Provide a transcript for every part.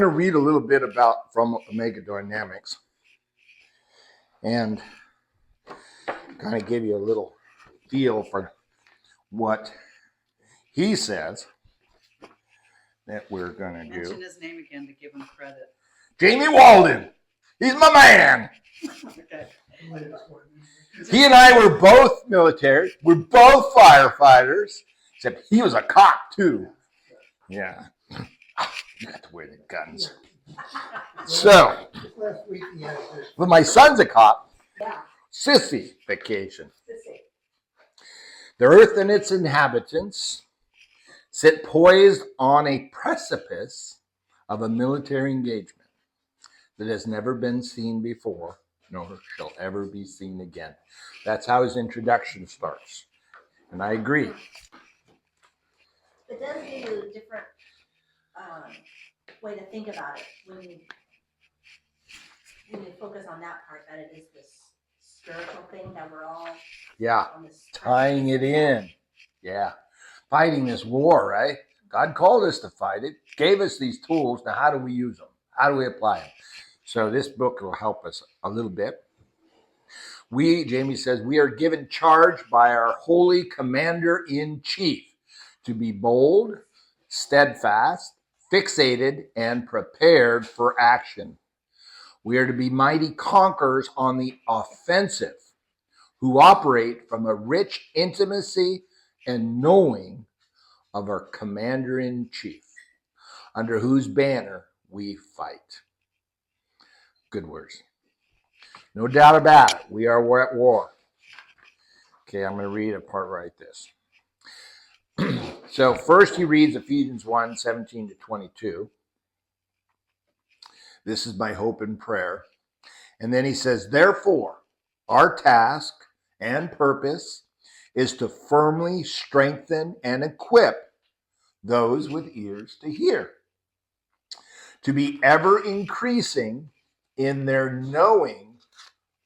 going to read a little bit from Omega Dynamics and kind of give you a little feel for what he says that we're going to do. Mention his name again to give him credit. Jamie Walden. He's my man. Okay. He and I were both military. We're both firefighters, except he was a cop too. Yeah. You got to wear the guns. So, but my son's a cop. Sissy vacation. The earth and its inhabitants sit poised on a precipice of a military engagement that has never been seen before, nor shall ever be seen again. That's how his introduction starts. And I agree. It does give you a different way to think about it when you focus on that part, that it is this spiritual thing that we're all on this tying it in. Yeah. Fighting this war, right? God called us to fight it, gave us these tools. Now, how do we use them? How do we apply them? So this book will help us a little bit. Jamie says, we are given charge by our holy commander-in-chief to be bold, steadfast, fixated, and prepared for action. We are to be mighty conquerors on the offensive, who operate from a rich intimacy and knowing of our commander-in-chief, under whose banner we fight. Good words. No doubt about it. We are at war. Okay, I'm going to read a part right this. So first he reads Ephesians 1, 17 to 22. This is my hope and prayer. And then he says, therefore, our task and purpose is to firmly strengthen and equip those with ears to hear, to be ever increasing in their knowing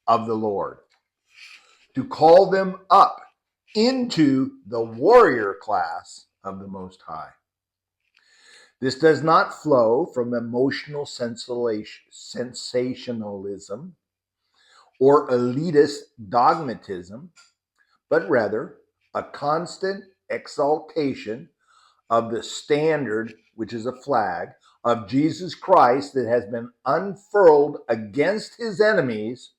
of the Lord, to call them up into the warrior class of the Most High. This does not flow from emotional sensationalism or elitist dogmatism, but rather a constant exaltation of the standard, which is a flag, of Jesus Christ that has been unfurled against his enemies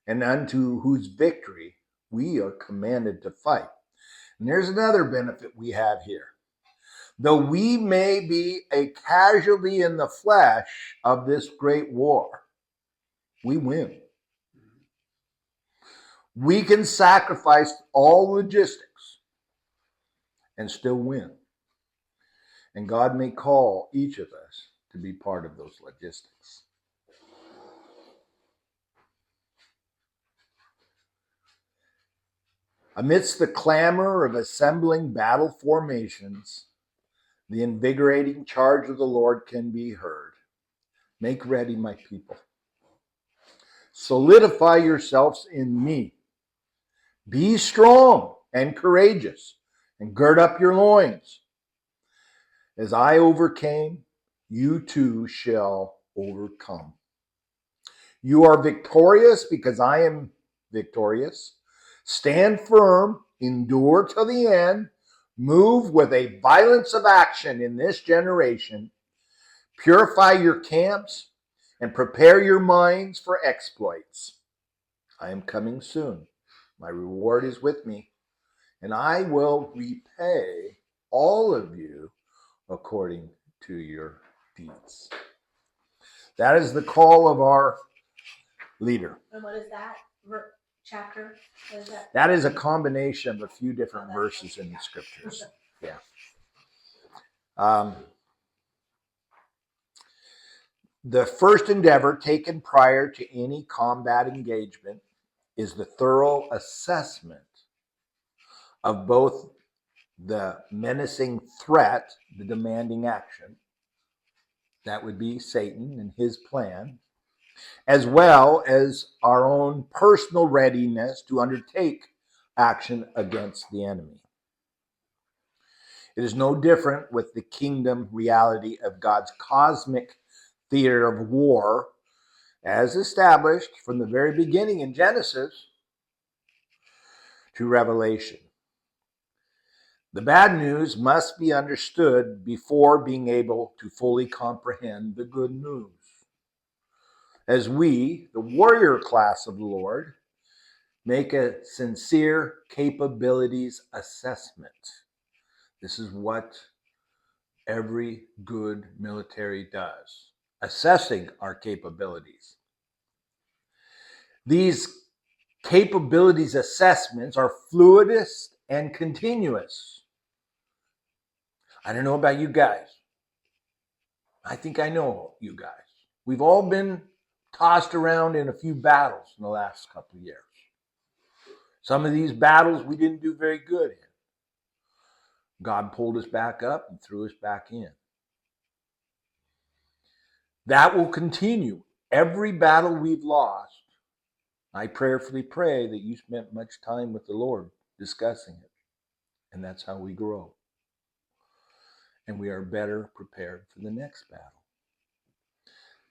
and unto whose victory we are commanded to fight. And there's another benefit we have here. Though we may be a casualty in the flesh of this great war, we win. We can sacrifice all logistics and still win. And God may call each of us to be part of those logistics. Amidst the clamor of assembling battle formations, the invigorating charge of the Lord can be heard. Make ready, my people. Solidify yourselves in me. Be strong and courageous, and gird up your loins. As I overcame, you too shall overcome. You are victorious because I am victorious. Stand firm, endure to the end, move with a violence of action in this generation. Purify your camps and prepare your minds for exploits. I am coming soon. My reward is with me, and I will repay all of you according to your deeds. That is the call of our leader. And what is that chapter? What is that? That is a combination of a few different verses in the scriptures. Yeah. The first endeavor taken prior to any combat engagement is the thorough assessment of both the menacing threat, the demanding action, that would be Satan and his plan, as well as our own personal readiness to undertake action against the enemy. It is no different with the kingdom reality of God's cosmic theater of war, as established from the very beginning in Genesis to Revelation. The bad news must be understood before being able to fully comprehend the good news. As we, the warrior class of the Lord, make a sincere capabilities assessment. This is what every good military does, assessing our capabilities. These capabilities assessments are fluidist and continuous. I don't know about you guys. I think I know you guys. We've all been tossed around in a few battles in the last couple of years. Some of these battles we didn't do very good in. God pulled us back up and threw us back in. That will continue. Every battle we've lost, I prayerfully pray that you spent much time with the Lord discussing it. And that's how we grow. And we are better prepared for the next battle.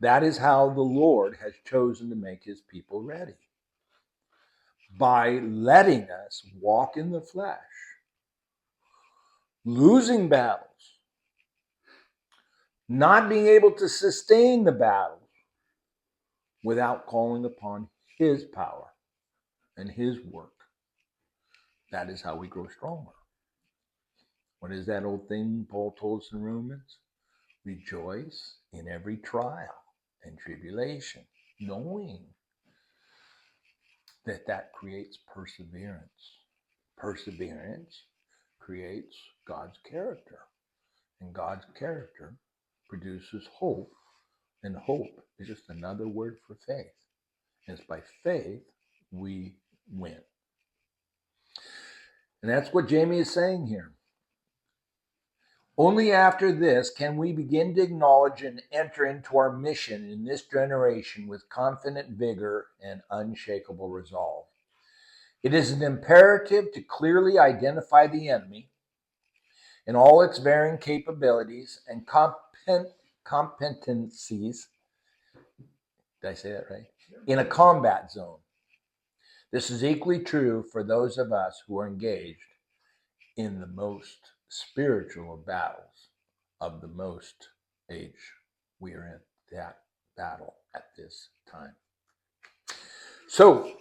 That is how the Lord has chosen to make his people ready. By letting us walk in the flesh, losing battles, not being able to sustain the battles without calling upon his power and his work. That is how we grow stronger. What is that old thing Paul told us in Romans? Rejoice in every trial and tribulation, knowing that creates perseverance. Perseverance creates God's character, and God's character produces hope, and hope is just another word for faith. And it's by faith we win. And that's what Jamie is saying here. Only after this can we begin to acknowledge and enter into our mission in this generation with confident vigor and unshakable resolve. It is an imperative to clearly identify the enemy in all its varying capabilities and competencies. Did I say that right? In a combat zone. This is equally true for those of us who are engaged in the most spiritual of battles of the most age. We are in that battle at this time. So,